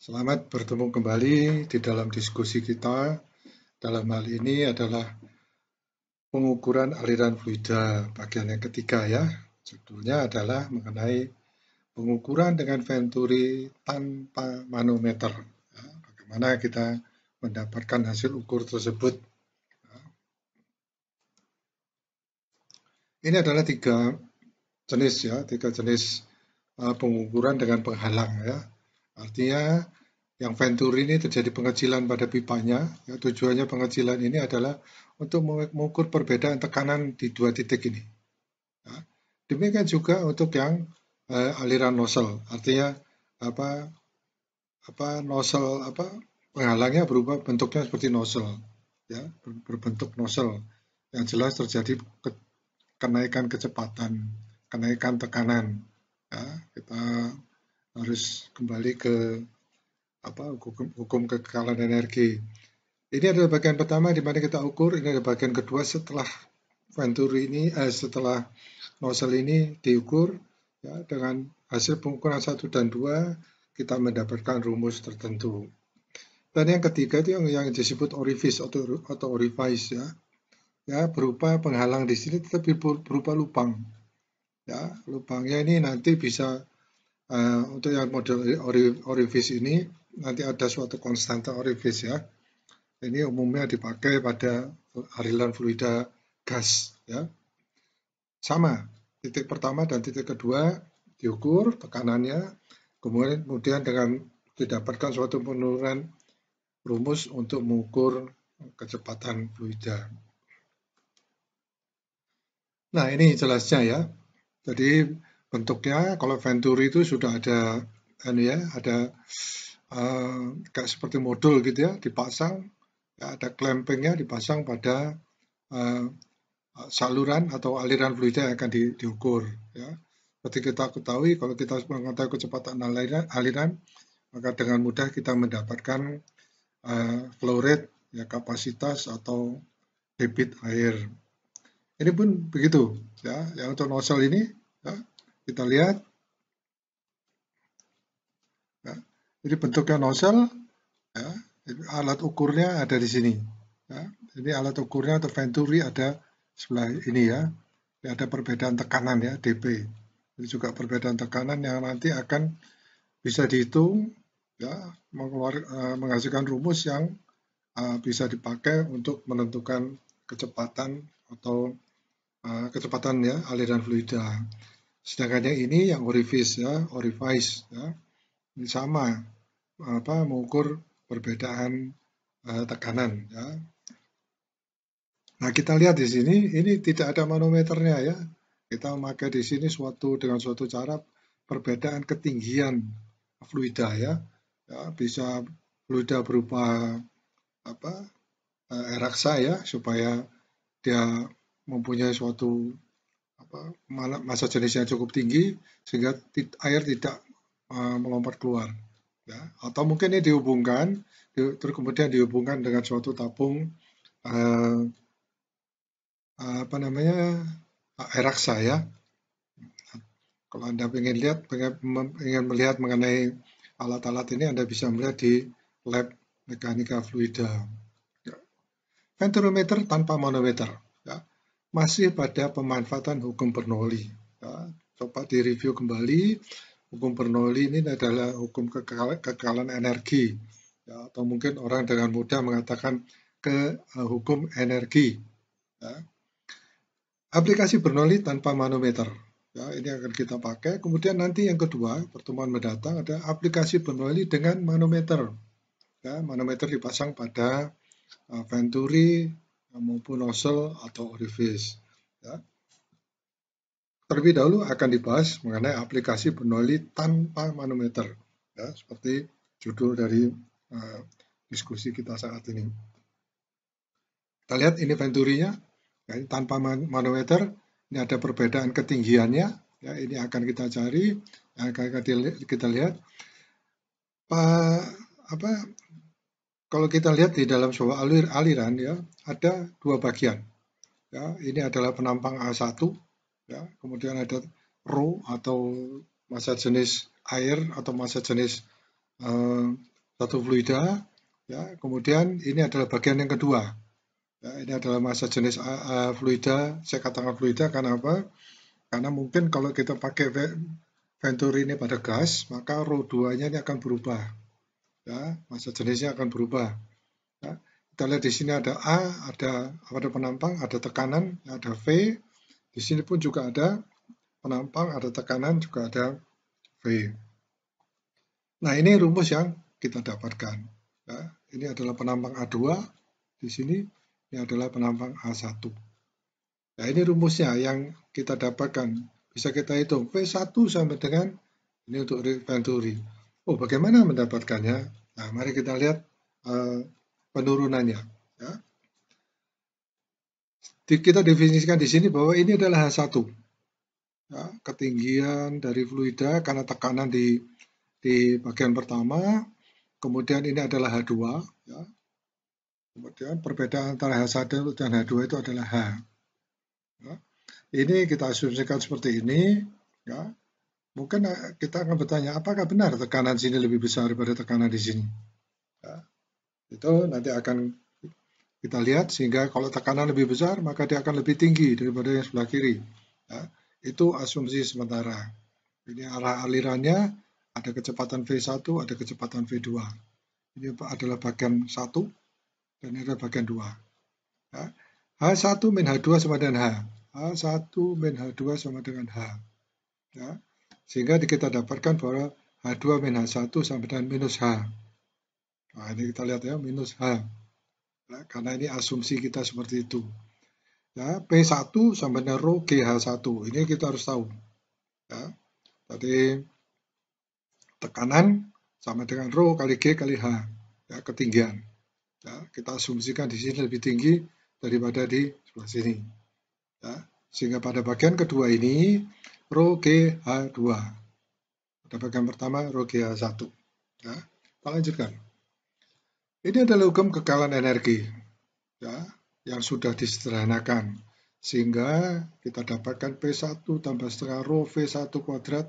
Selamat bertemu kembali di dalam diskusi kita. Dalam hal ini adalah pengukuran aliran fluida bagian yang ketiga ya. Judulnya adalah mengenai pengukuran dengan venturi tanpa manometer. Ya, bagaimana kita mendapatkan hasil ukur tersebut. Ini adalah tiga jenis pengukuran dengan penghalang ya. Artinya yang venturi ini terjadi pengecilan pada pipanya. Ya, tujuannya pengecilan ini adalah untuk mengukur perbedaan tekanan di dua titik ini. Ya. Demikian juga untuk yang aliran nozzle, artinya nozzle penghalangnya berubah bentuknya seperti nozzle, ya berbentuk nozzle. Yang jelas terjadi kenaikan kecepatan, kenaikan tekanan. Ya, kita harus kembali ke hukum kekekalan energi. Ini adalah bagian pertama di mana kita ukur. Ini adalah bagian kedua setelah venturi ini, setelah nozzle ini diukur, ya, dengan hasil pengukuran 1 dan 2 kita mendapatkan rumus tertentu. Dan yang ketiga itu yang disebut orifice atau orifice ya. Ya, berupa penghalang di sini tetapi berupa lubang. Ya, lubangnya ini nanti bisa untuk yang model orifice ini nanti ada suatu konstanta orifice ya. Ini umumnya dipakai pada aliran fluida gas ya. Sama, titik pertama dan titik kedua diukur tekanannya, kemudian dengan didapatkan suatu penurunan rumus untuk mengukur kecepatan fluida. Nah, ini jelasnya ya. Jadi bentuknya kalau venturi itu sudah ada ada kayak seperti modul gitu ya, dipasang, ya, ada clampingnya dipasang pada saluran atau aliran fluida yang akan diukur. Ya. Seperti kita ketahui, kalau kita mengetahui kecepatan aliran, maka dengan mudah kita mendapatkan flow rate, ya, kapasitas atau debit air. Ini pun begitu, ya. Yang untuk nozzle ini, ya, kita lihat, ya. Jadi bentuknya nozzle, ya. Alat ukurnya ada di sini. Ya. Ini alat ukurnya atau venturi ada sebelah ini ya. Ada perbedaan tekanan ya, dP. Ini juga perbedaan tekanan yang nanti akan bisa dihitung, ya, menghasilkan rumus yang bisa dipakai untuk menentukan kecepatan atau kecepatan ya aliran fluida. Sedangkan yang ini yang orifice ya, ini sama mengukur perbedaan tekanan ya. Nah, kita lihat di sini ini tidak ada manometernya ya. Kita memakai di sini dengan suatu cara perbedaan ketinggian fluida ya. Ya, bisa fluida berupa air raksa ya, supaya dia mempunyai suatu massa jenis yang cukup tinggi sehingga air tidak melompat keluar. Ya. Atau mungkin ini dihubungkan, terus kemudian dihubungkan dengan suatu tabung air raksa ya. Kalau Anda ingin melihat mengenai alat-alat ini, Anda bisa melihat di lab mekanika fluida. Ya. Venturometer tanpa manometer. Ya. Masih pada pemanfaatan hukum Bernoulli. Ya. Coba direview kembali. Hukum Bernoulli ini adalah hukum kekekalan energi. Ya. Atau mungkin orang dengan mudah mengatakan hukum energi. Ya. Aplikasi Bernoulli tanpa manometer. Ya, ini akan kita pakai. Kemudian nanti yang kedua, pertemuan mendatang ada aplikasi Bernoulli dengan manometer. Ya, manometer dipasang pada venturi maupun nozzle atau orifice. Ya. Terlebih dahulu akan dibahas mengenai aplikasi Bernoulli tanpa manometer. Ya, seperti judul dari diskusi kita saat ini. Kita lihat ini venturinya. Ya, ini tanpa manometer, ini ada perbedaan ketinggiannya. Ya, ini akan kita cari, akan kita lihat. Kalau kita lihat di dalam sebuah aliran ya, ada dua bagian. Ya, ini adalah penampang A1. Ya, kemudian ada rho atau massa jenis air atau massa jenis satu fluida, ya. Kemudian ini adalah bagian yang kedua. Ya, ini adalah massa jenis fluida. Saya katakan fluida karena apa? Karena mungkin kalau kita pakai Venturi ini pada gas, maka rho 2-nya ini akan berubah. Ya, massa jenisnya akan berubah. Ya, kita lihat di sini ada A, ada penampang, ada tekanan, ada V. Di sini pun juga ada penampang, ada tekanan, juga ada V. Nah, ini rumus yang kita dapatkan. Ya, ini adalah penampang A2 di sini, ini adalah penampang A1. Nah, ini rumusnya yang kita dapatkan. Bisa kita hitung V1 sama dengan ini untuk Venturi. Oh, bagaimana mendapatkannya? Nah, mari kita lihat penurunannya. Ya. Kita definisikan di sini bahwa ini adalah H1. Ya, ketinggian dari fluida karena tekanan di bagian pertama, kemudian ini adalah H2, ya. Kemudian perbedaan antara H1 dan H2 itu adalah H. Ya. Ini kita asumsikan seperti ini, ya. Mungkin kita akan bertanya, apakah benar tekanan sini lebih besar daripada tekanan di sini? Ya. Itu nanti akan kita lihat, sehingga kalau tekanan lebih besar, maka dia akan lebih tinggi daripada yang sebelah kiri. Ya. Itu asumsi sementara. Ini arah alirannya, ada kecepatan V1, ada kecepatan V2. Ini adalah bagian 1, dan ini adalah bagian 2. Ya. H1 min H2 sama dengan H. H1 min H2 sama dengan H. Ya. Sehingga kita dapatkan bahwa H2 min H1 sama dengan minus H. Nah, ini kita lihat ya, minus H. Ya, karena ini asumsi kita seperti itu. Ya, P1 sama dengan rho GH1. Ini kita harus tahu. Ya. Tadi tekanan sama dengan rho kali G kali H. Ya, ketinggian. Ya, kita asumsikan di sini lebih tinggi daripada di sebelah sini. Ya, sehingga pada bagian kedua ini rho GH2. Pada bagian pertama rho GH1. Ya, kita lanjutkan. Ini adalah hukum kekalan energi, ya, yang sudah disederhanakan, sehingga kita dapatkan P1 tambah setengah rho V1 kuadrat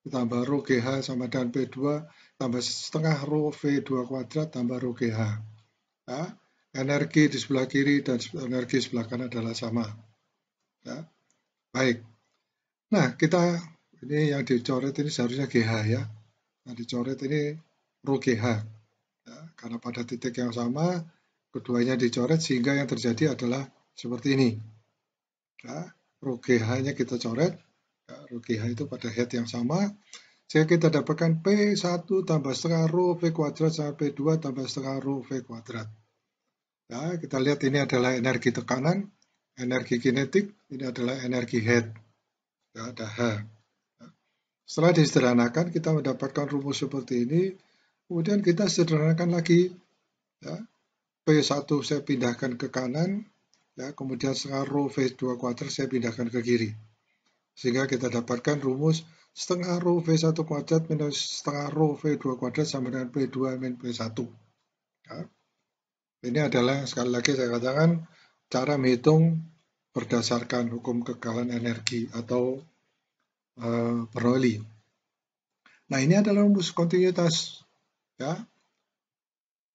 tambah rho GH sama dengan P2 tambah setengah rho V2 kuadrat tambah rho GH. Ya, energi di sebelah kiri dan energi sebelah kanan adalah sama. Ya, baik. Nah, ini yang dicoret ini seharusnya GH ya. Nah, dicoret ini rho GH. Ya, karena pada titik yang sama, keduanya dicoret sehingga yang terjadi adalah seperti ini. Ya, rho GH-nya kita coret. Ya, rho GH itu pada head yang sama. Sehingga kita dapatkan P1 tambah setengah rho V kuadrat sama P2 tambah setengah rho V kuadrat. Ya, kita lihat ini adalah energi tekanan, energi kinetik, ini adalah energi head. Ya, ada H. Ya. Setelah disederhanakan, kita mendapatkan rumus seperti ini. Kemudian kita sederhanakan lagi. Ya. P1 saya pindahkan ke kanan, ya, kemudian setengah rho V2 kuadrat saya pindahkan ke kiri. Sehingga kita dapatkan rumus setengah rho V1 kuadrat minus setengah rho V2 kuadrat sama dengan P2 min P1. Ya. Ini adalah, sekali lagi saya katakan, cara menghitung berdasarkan hukum kekalan energi atau Bernoulli. Nah, ini adalah rumus kontinuitas. Ya.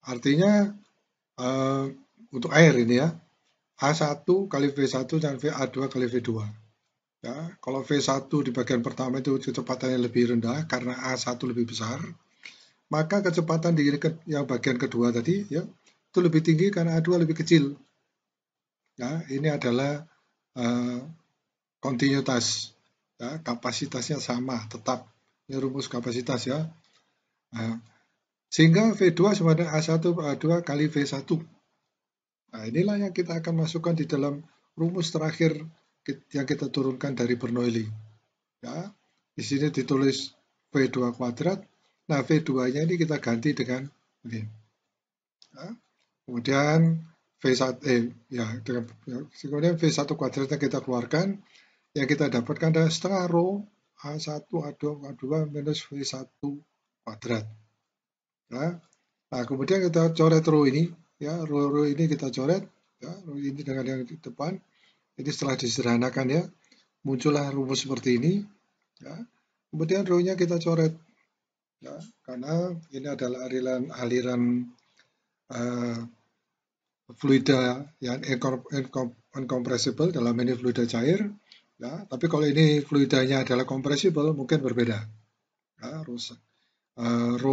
Artinya, untuk air ini ya, A1 kali V1 dan VA2 kali V2. Ya, kalau V1 di bagian pertama itu kecepatannya lebih rendah karena A1 lebih besar, maka kecepatan di yang bagian kedua tadi ya itu lebih tinggi karena A2 lebih kecil. Ya, ini adalah kontinuitas. Ya, kapasitasnya sama, tetap. Ini rumus kapasitas ya. Nah, sehingga V2 sama dengan A1 A2 kali V1. Nah, inilah yang kita akan masukkan di dalam rumus terakhir yang kita turunkan dari Bernoulli. Ya, di sini ditulis V2 kuadrat. Nah, V2-nya ini kita ganti dengan ini. Ya, kemudian V1 kemudian V1 kuadratnya kita keluarkan. Yang kita dapatkan adalah setengah rho A1 A2 minus V1 kuadrat. Ya. Nah, kemudian kita coret rho ini. Ya, rho ini kita coret. Ya, rho ini dengan yang di depan. Ini setelah disederhanakan ya, muncullah rumus seperti ini. Ya. Kemudian rho-nya kita coret. ya, karena ini adalah aliran fluida yang incompressible, dalam ini fluida cair, ya. Tapi kalau ini fluidanya adalah compressible mungkin berbeda, ya, rho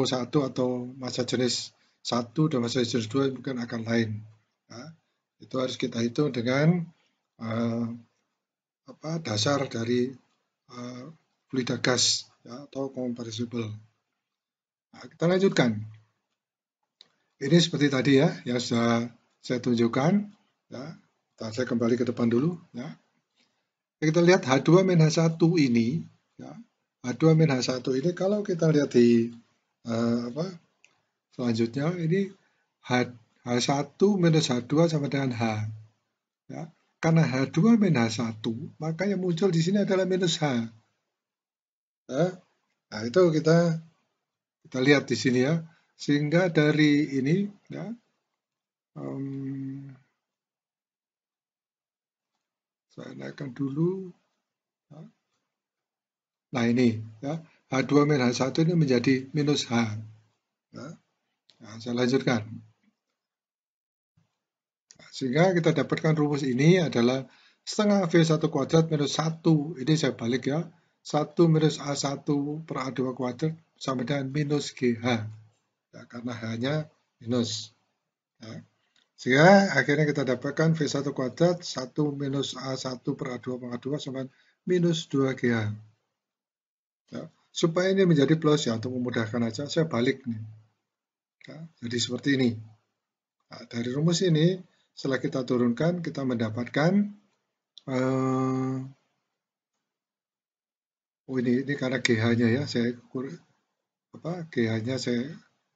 1 atau massa jenis 1 dan massa jenis 2 mungkin akan lain, ya. Itu harus kita hitung dengan dasar dari fluida gas, ya, atau compressible. Nah, kita lanjutkan. Ini seperti tadi ya, yang sudah saya tunjukkan. Ya. Saya kembali ke depan dulu. Ya. Kita lihat H2-H1 ini, ya, H2-H1 ini kalau kita lihat di selanjutnya, ini H1 minus H2 sama dengan H. Ya. Karena H2 minus H1, maka yang muncul di sini adalah minus H. Ya. Nah, itu kita lihat di sini ya. Sehingga dari ini, ya, saya naikkan dulu. Nah ini, ya, H2 minus H1 ini menjadi minus H. Ya. Nah, saya lanjutkan. Sehingga kita dapatkan rumus ini adalah setengah V1 kuadrat minus 1. Ini saya balik ya. 1 minus A1 per A2 kuadrat sama dengan minus GH. Ya, karena H-nya minus. Ya. Sehingga akhirnya kita dapatkan V1 kuadrat 1 minus A1 per A2 per A2 sama minus 2GH. Ya. Supaya ini menjadi plus ya, untuk memudahkan aja, saya balik nih. Ya, jadi seperti ini. Nah, dari rumus ini, setelah kita turunkan, kita mendapatkan ini karena GH-nya ya, GH-nya saya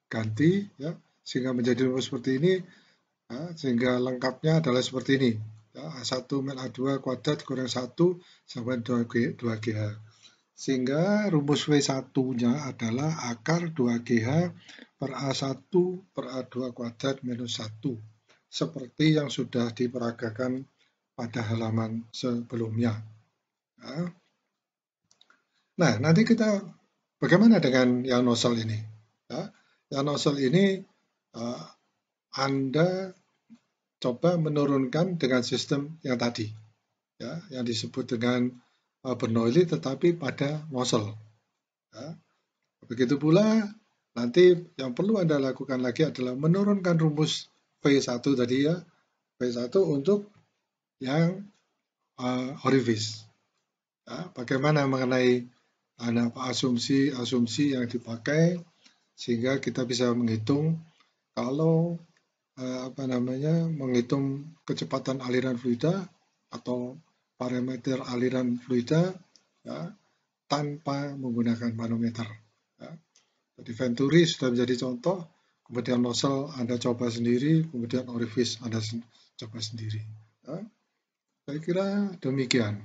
ganti ya, sehingga menjadi rumus seperti ini, ya, sehingga lengkapnya adalah seperti ini. Ya, A1 min A2 kuadrat kurang 1 sama 2GH. Sehingga rumus W1-nya adalah akar 2GH per A1 per A2 kuadrat minus 1. Seperti yang sudah diperagakan pada halaman sebelumnya. Ya. Nah, nanti kita bagaimana dengan yang nozzle ini? Ya, yang nozzle ini Anda coba menurunkan dengan sistem yang tadi, ya, yang disebut dengan Bernoulli tetapi pada nozzle. Ya. Begitu pula nanti yang perlu Anda lakukan lagi adalah menurunkan rumus V1 tadi ya, V1 untuk yang orifice. Ya, bagaimana mengenai asumsi-asumsi yang dipakai sehingga kita bisa menghitung kalau menghitung kecepatan aliran fluida atau parameter aliran fluida ya, tanpa menggunakan manometer. Ya. Jadi Venturi sudah menjadi contoh, kemudian nozzle Anda coba sendiri, kemudian orifice Anda coba sendiri. Ya. Saya kira demikian.